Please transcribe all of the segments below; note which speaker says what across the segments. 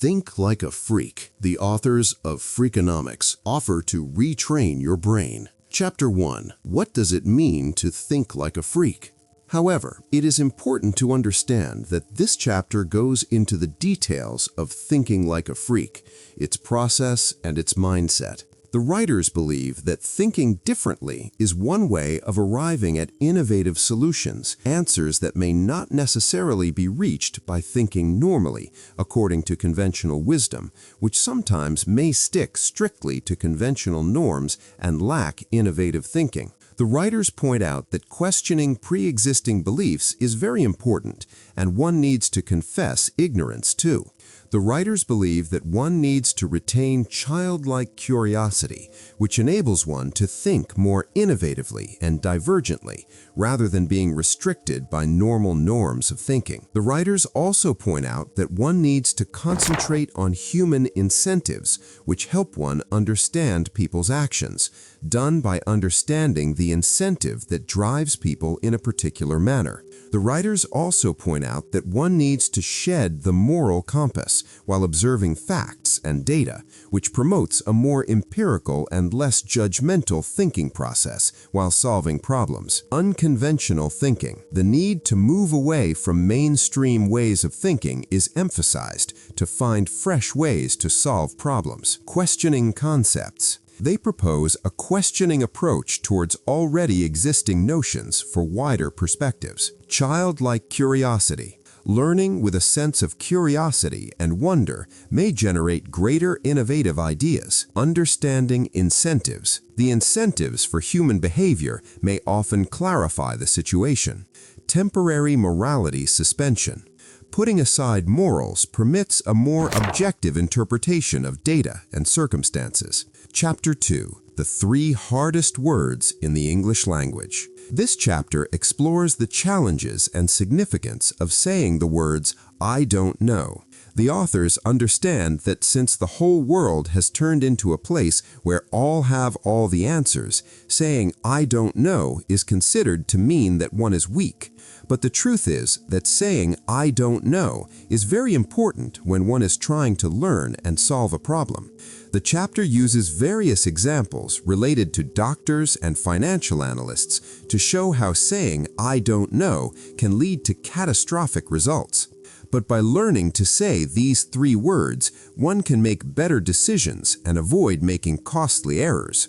Speaker 1: Think like a freak. The authors of Freakonomics offer to retrain your brain. Chapter 1. What does it mean to think like a freak? However, it is important to understand that this chapter goes into the details of thinking like a freak, its process and its mindset. The writers believe that thinking differently is one way of arriving at innovative solutions, answers that may not necessarily be reached by thinking normally, according to conventional wisdom, which sometimes may stick strictly to conventional norms and lack innovative thinking. The writers point out that questioning pre-existing beliefs is very important, and one needs to confess ignorance too. The writers believe that one needs to retain childlike curiosity, which enables one to think more innovatively and divergently, rather than being restricted by normal norms of thinking. The writers also point out that one needs to concentrate on human incentives, which help one understand people's actions, done by understanding the incentive that drives people in a particular manner. The writers also point out that one needs to shed the moral compass while observing facts and data, which promotes a more empirical and less judgmental thinking process while solving problems. Unconventional thinking. The need to move away from mainstream ways of thinking is emphasized to find fresh ways to solve problems. Questioning concepts. They propose a questioning approach towards already existing notions for wider perspectives. Childlike curiosity. Learning with a sense of curiosity and wonder may generate greater innovative ideas. Understanding incentives. The incentives for human behavior may often clarify the situation. Temporary morality suspension. Putting aside morals permits a more objective interpretation of data and circumstances. Chapter 2. The 3 hardest words in the English language. This chapter explores the challenges and significance of saying the words, "I don't know." The authors understand that since the whole world has turned into a place where all have all the answers, saying "I don't know" is considered to mean that one is weak. But the truth is that saying "I don't know" is very important when one is trying to learn and solve a problem. The chapter uses various examples related to doctors and financial analysts to show how saying "I don't know" can lead to catastrophic results. But by learning to say these 3 words, one can make better decisions and avoid making costly errors.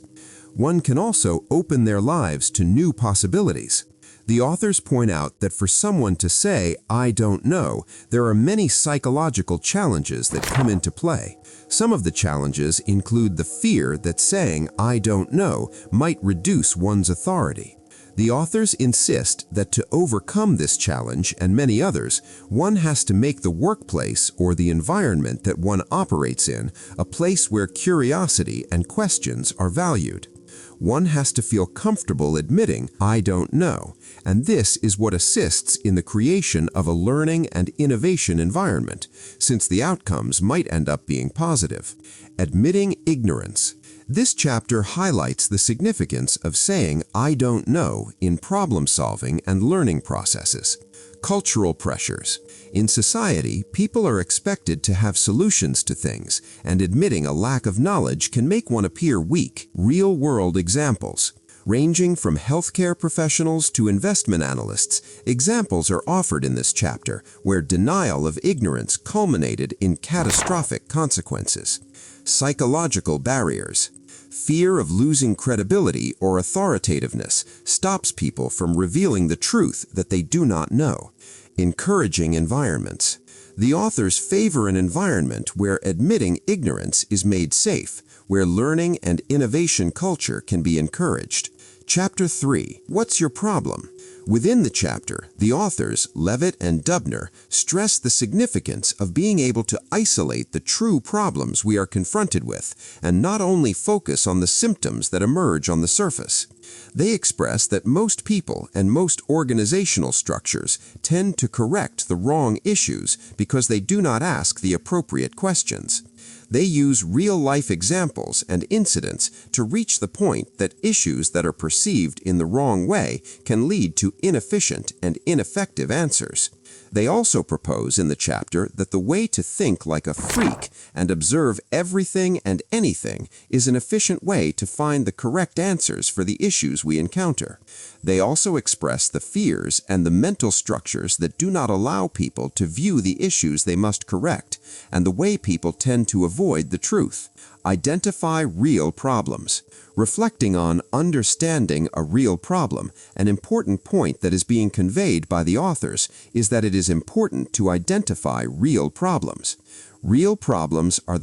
Speaker 1: One can also open their lives to new possibilities. The authors point out that for someone to say, "I don't know," there are many psychological challenges that come into play. Some of the challenges include the fear that saying "I don't know" might reduce one's authority. The authors insist that to overcome this challenge and many others, one has to make the workplace or the environment that one operates in a place where curiosity and questions are valued. One has to feel comfortable admitting, "I don't know," and this is what assists in the creation of a learning and innovation environment, since the outcomes might end up being positive. Admitting ignorance. This chapter highlights the significance of saying "I don't know" in problem-solving and learning processes. Cultural pressures. In society, people are expected to have solutions to things, and admitting a lack of knowledge can make one appear weak. Real-world examples. Ranging from healthcare professionals to investment analysts, examples are offered in this chapter where denial of ignorance culminated in catastrophic consequences. Psychological barriers. Fear of losing credibility or authoritativeness stops people from revealing the truth that they do not know. Encouraging environments. The authors favor an environment where admitting ignorance is made safe, where learning and innovation culture can be encouraged. Chapter 3. What's your problem? Within the chapter, the authors, Levitt and Dubner, stress the significance of being able to isolate the true problems we are confronted with, and not only focus on the symptoms that emerge on the surface. They express that most people and most organizational structures tend to correct the wrong issues because they do not ask the appropriate questions. They use real-life examples and incidents to reach the point that issues that are perceived in the wrong way can lead to inefficient and ineffective answers. They also propose in the chapter that the way to think like a freak and observe everything and anything is an efficient way to find the correct answers for the issues we encounter. They also express the fears and the mental structures that do not allow people to view the issues they must correct, and the way people tend to avoid the truth. Identify real problems. Reflecting on understanding a real problem, an important point that is being conveyed by the authors is that it is important to identify real problems. Real problems are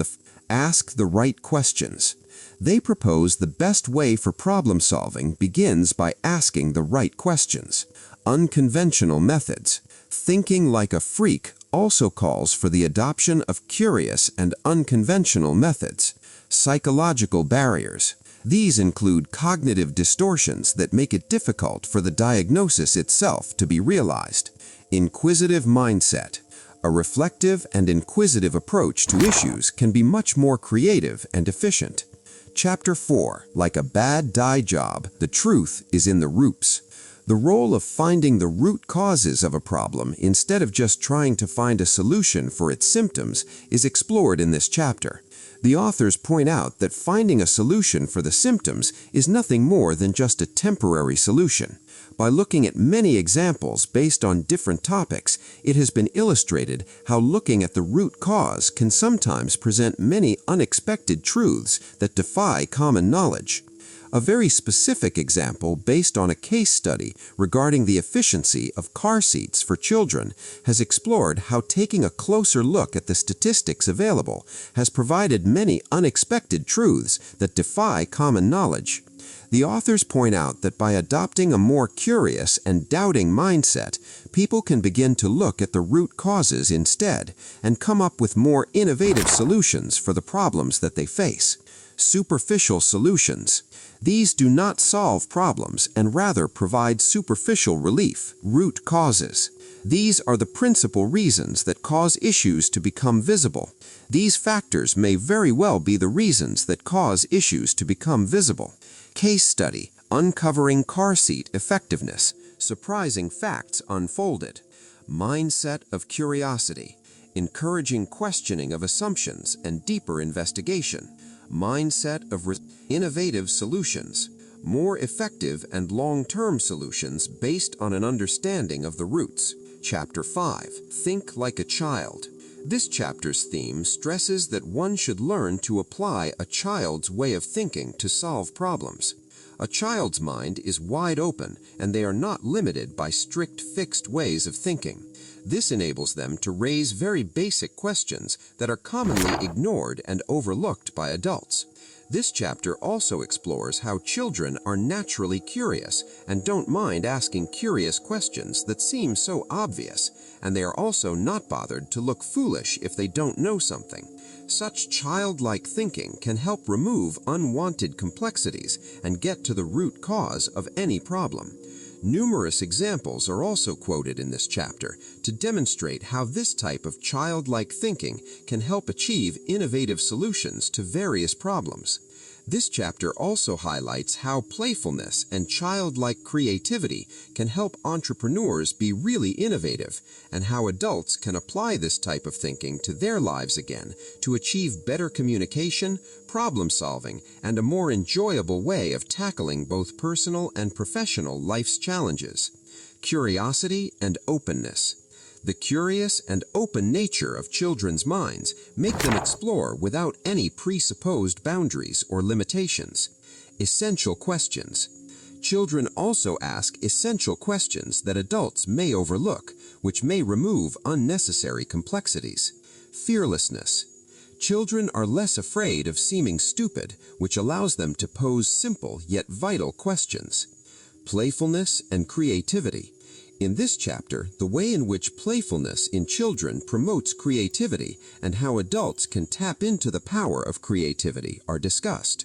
Speaker 1: ask the right questions. They propose the best way for problem solving begins by asking the right questions. Unconventional methods. Thinking like a freak also calls for the adoption of curious and unconventional methods. Psychological barriers. These include cognitive distortions that make it difficult for the diagnosis itself to be realized. Inquisitive mindset. A reflective and inquisitive approach to issues can be much more creative and efficient. Chapter 4. Like a bad dye job, the truth is in the roots. The role of finding the root causes of a problem instead of just trying to find a solution for its symptoms is explored in this chapter. The authors point out that finding a solution for the symptoms is nothing more than just a temporary solution. By looking at many examples based on different topics, it has been illustrated how looking at the root cause can sometimes present many unexpected truths that defy common knowledge. A very specific example based on a case study regarding the efficiency of car seats for children has explored how taking a closer look at the statistics available has provided many unexpected truths that defy common knowledge. The authors point out that by adopting a more curious and doubting mindset, people can begin to look at the root causes instead and come up with more innovative solutions for the problems that they face. Superficial solutions. These do not solve problems and rather provide superficial relief. Root causes. These are the principal reasons that cause issues to become visible. These factors may very well be the reasons that cause issues to become visible. Case study. Uncovering car seat effectiveness. Surprising facts unfolded. Mindset of curiosity. Encouraging questioning of assumptions and deeper investigation. Mindset of innovative solutions. More effective and long-term solutions based on an understanding of the roots. Chapter 5. Think like a child. This chapter's theme stresses that one should learn to apply a child's way of thinking to solve problems. A child's mind is wide open, and they are not limited by strict fixed ways of thinking. This enables them to raise very basic questions that are commonly ignored and overlooked by adults. This chapter also explores how children are naturally curious and don't mind asking curious questions that seem so obvious, and they are also not bothered to look foolish if they don't know something. Such childlike thinking can help remove unwanted complexities and get to the root cause of any problem. Numerous examples are also quoted in this chapter to demonstrate how this type of childlike thinking can help achieve innovative solutions to various problems. This chapter also highlights how playfulness and childlike creativity can help entrepreneurs be really innovative, and how adults can apply this type of thinking to their lives again to achieve better communication, problem solving, and a more enjoyable way of tackling both personal and professional life's challenges. Curiosity and openness. The curious and open nature of children's minds make them explore without any presupposed boundaries or limitations. Essential questions. Children also ask essential questions that adults may overlook, which may remove unnecessary complexities. Fearlessness. Children are less afraid of seeming stupid, which allows them to pose simple yet vital questions. Playfulness and creativity. In this chapter, the way in which playfulness in children promotes creativity and how adults can tap into the power of creativity are discussed.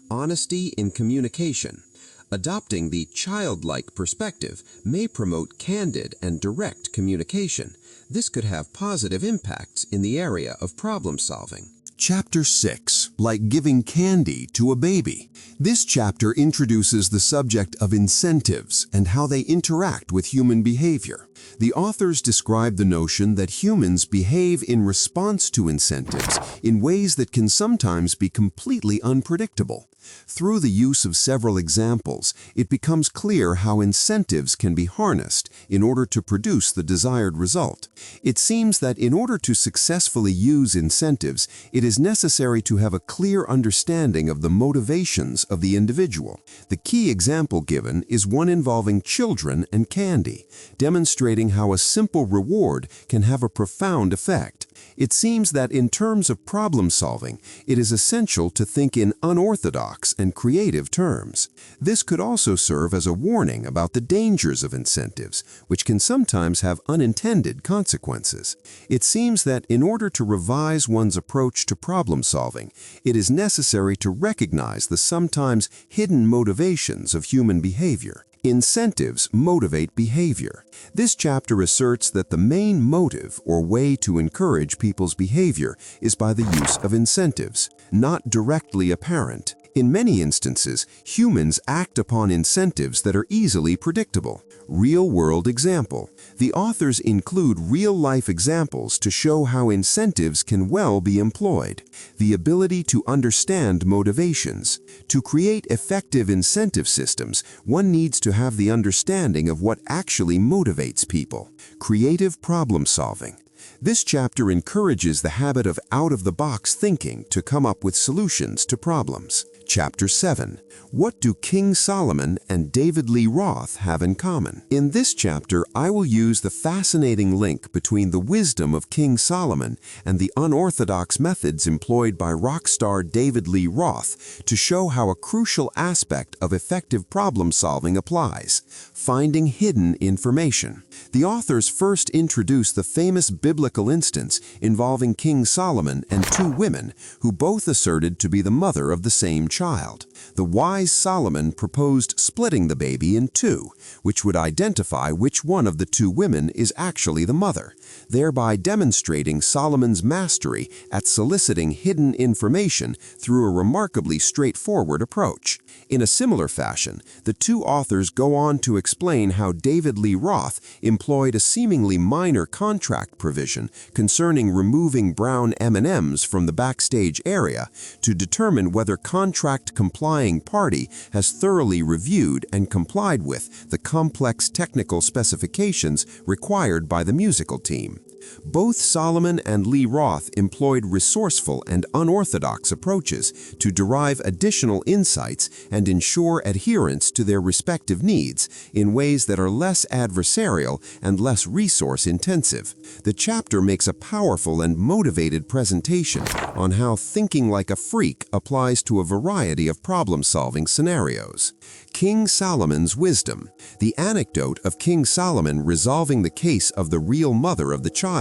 Speaker 1: Honesty in communication. Adopting the childlike perspective may promote candid and direct communication. This could have positive impacts in the area of problem solving. Chapter 6. like giving candy to a baby. This chapter introduces the subject of incentives and how they interact with human behavior. The authors describe the notion that humans behave in response to incentives in ways that can sometimes be completely unpredictable. Through the use of several examples, it becomes clear how incentives can be harnessed in order to produce the desired result. It seems that in order to successfully use incentives, it is necessary to have a clear understanding of the motivations of the individual. The key example given is one involving children and candy, demonstrating how a simple reward can have a profound effect. It seems that in terms of problem solving, it is essential to think in unorthodox and creative terms. This could also serve as a warning about the dangers of incentives, which can sometimes have unintended consequences. It seems that in order to revise one's approach to problem solving, it is necessary to recognize the sometimes hidden motivations of human behavior. Incentives motivate behavior. This chapter asserts that the main motive or way to encourage people's behavior is by the use of incentives, not directly apparent. In many instances, humans act upon incentives that are easily predictable. Real-world example. The authors include real-life examples to show how incentives can well be employed. The ability to understand motivations. To create effective incentive systems, one needs to have the understanding of what actually motivates people. Creative problem solving. This chapter encourages the habit of out-of-the-box thinking to come up with solutions to problems. Chapter 7. What do King Solomon and David Lee Roth have in common? In this chapter, I will use the fascinating link between the wisdom of King Solomon and the unorthodox methods employed by rock star David Lee Roth to show how a crucial aspect of effective problem solving applies: finding hidden information. The authors first introduce the famous biblical instance involving King Solomon and two women who both asserted to be the mother of the same child. The wise Solomon proposed splitting the baby in two, which would identify which one of the two women is actually the mother, thereby demonstrating Solomon's mastery at soliciting hidden information through a remarkably straightforward approach. In a similar fashion, the two authors go on to explain how David Lee Roth employed a seemingly minor contract provision concerning removing brown M&Ms from the backstage area to determine whether contract-complying party has thoroughly reviewed and complied with the complex technical specifications required by the musical team. Both Solomon and Lee Roth employed resourceful and unorthodox approaches to derive additional insights and ensure adherence to their respective needs in ways that are less adversarial and less resource-intensive. The chapter makes a powerful and motivated presentation on how thinking like a freak applies to a variety of problem-solving scenarios. King Solomon's wisdom. The anecdote of King Solomon resolving the case of the real mother of the child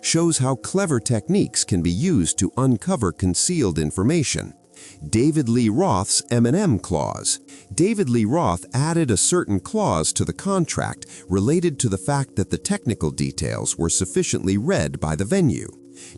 Speaker 1: shows how clever techniques can be used to uncover concealed information. David Lee Roth's M&M clause. David Lee Roth added a certain clause to the contract related to the fact that the technical details were sufficiently read by the venue.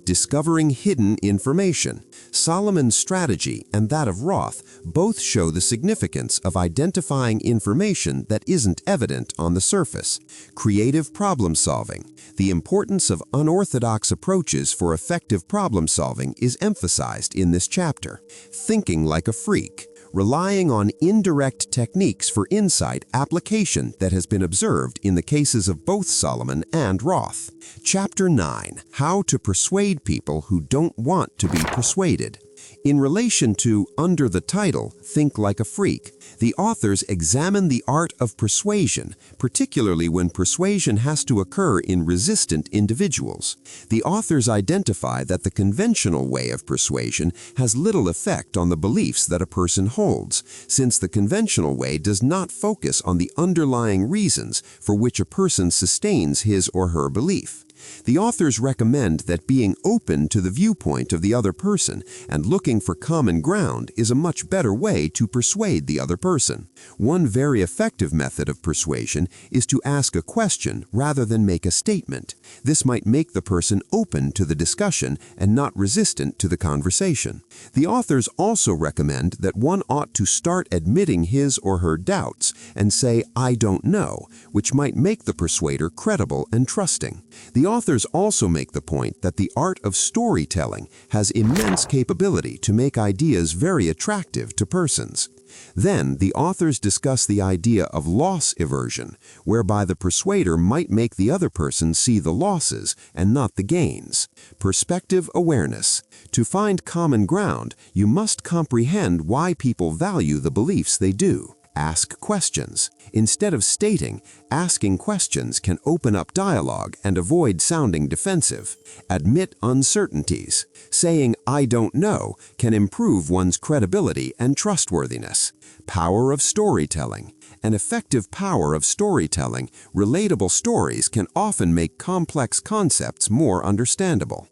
Speaker 1: Discovering hidden information. Solomon's strategy and that of Roth both show the significance of identifying information that isn't evident on the surface. Creative problem solving. The importance of unorthodox approaches for effective problem solving is emphasized in this chapter. Thinking like a freak. Relying on indirect techniques for insight application that has been observed in the cases of both Solomon and Roth. Chapter 9. How to persuade people who don't want to be persuaded. In relation to, under the title, Think Like a Freak, the authors examine the art of persuasion, particularly when persuasion has to occur in resistant individuals. The authors identify that the conventional way of persuasion has little effect on the beliefs that a person holds, since the conventional way does not focus on the underlying reasons for which a person sustains his or her belief. The authors recommend that being open to the viewpoint of the other person and looking for common ground is a much better way to persuade the other person. One very effective method of persuasion is to ask a question rather than make a statement. This might make the person open to the discussion and not resistant to the conversation.
Speaker 2: The authors also recommend that one ought to start admitting his or her doubts and say, "I don't know," which might make the persuader credible and trusting. The authors also make the point that the art of storytelling has immense capability to make ideas very attractive to persons. Then, the authors discuss the idea of loss aversion, whereby the persuader might make the other person see the losses and not the gains. Perspective awareness. To find common ground, you must comprehend why people value the beliefs they do. Ask questions. Instead of stating, asking questions can open up dialogue and avoid sounding defensive. Admit uncertainties. Saying, "I don't know," can improve one's credibility and trustworthiness. Power of storytelling. An effective power of storytelling, relatable stories can often make complex concepts more understandable.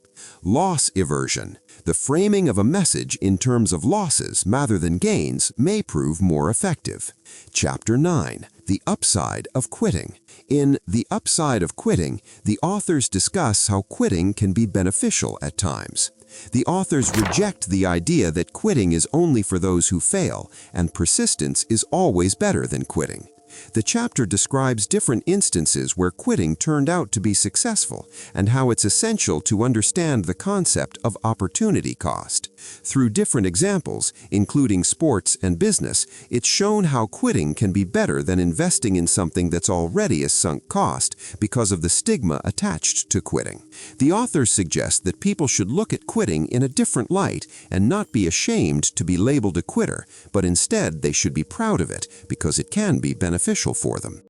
Speaker 2: Loss aversion. The framing of a message in terms of losses rather than gains may prove more effective. Chapter 9. The Upside of Quitting. In The Upside of Quitting, the authors discuss how quitting can be beneficial at times. The authors reject the idea that quitting is only for those who fail, and persistence is always better than quitting. The chapter describes different instances where quitting turned out to be successful and how it's essential to understand the concept of opportunity cost. Through different examples, including sports and business, it's shown how quitting can be better than investing in something that's already a sunk cost because of the stigma attached to quitting. The authors suggest that people should look at quitting in a different light and not be ashamed to be labeled a quitter, but instead they should be proud of it because it can be beneficial for them.